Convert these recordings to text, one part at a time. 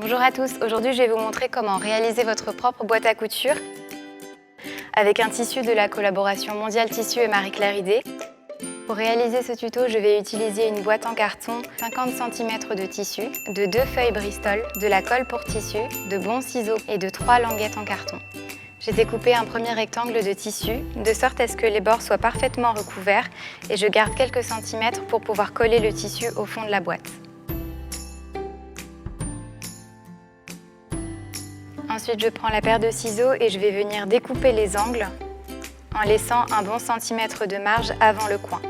Bonjour à tous, aujourd'hui je vais vous montrer comment réaliser votre propre boîte à couture avec un tissu de la collaboration Mondial Tissu et Marie-Claire Idé. Pour réaliser ce tuto, je vais utiliser une boîte en carton, 50 cm de tissu, de 2 feuilles Bristol, de la colle pour tissu, de bons ciseaux et de 3 languettes en carton. J'ai découpé un premier rectangle de tissu, de sorte à ce que les bords soient parfaitement recouverts et je garde quelques centimètres pour pouvoir coller le tissu au fond de la boîte. Ensuite, je prends la paire de ciseaux et je vais venir découper les angles en laissant un bon centimètre de marge avant le coin.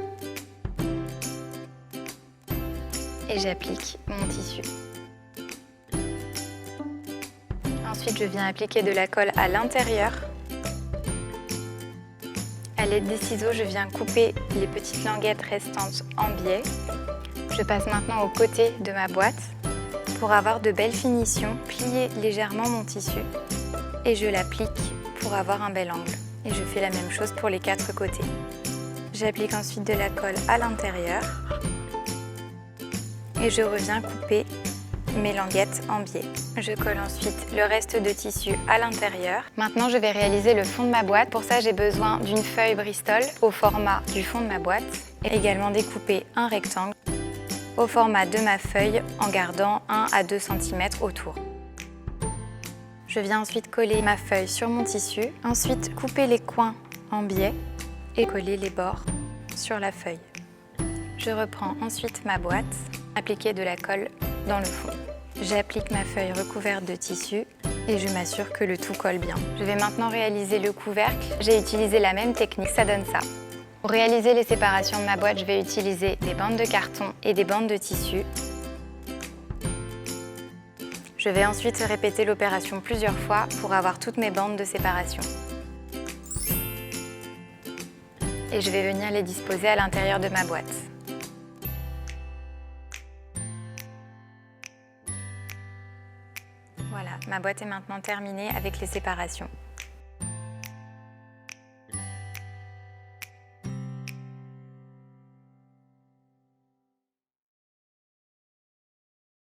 Et j'applique mon tissu. Ensuite, je viens appliquer de la colle à l'intérieur. À l'aide des ciseaux, je viens couper les petites languettes restantes en biais. Je passe maintenant au côté de ma boîte. Pour avoir de belles finitions, plier légèrement mon tissu et je l'applique pour avoir un bel angle. Et je fais la même chose pour les 4 côtés. J'applique ensuite de la colle à l'intérieur et je reviens couper mes languettes en biais. Je colle ensuite le reste de tissu à l'intérieur. Maintenant, je vais réaliser le fond de ma boîte. Pour ça, j'ai besoin d'une feuille Bristol au format du fond de ma boîte et également découper un rectangle au format de ma feuille en gardant 1 à 2 cm autour. Je viens ensuite coller ma feuille sur mon tissu, ensuite couper les coins en biais et coller les bords sur la feuille. Je reprends ensuite ma boîte, appliquer de la colle dans le fond. J'applique ma feuille recouverte de tissu et je m'assure que le tout colle bien. Je vais maintenant réaliser le couvercle. J'ai utilisé la même technique, ça donne ça. Pour réaliser les séparations de ma boîte, je vais utiliser des bandes de carton et des bandes de tissu. Je vais ensuite répéter l'opération plusieurs fois pour avoir toutes mes bandes de séparation. Et je vais venir les disposer à l'intérieur de ma boîte. Voilà, ma boîte est maintenant terminée avec les séparations.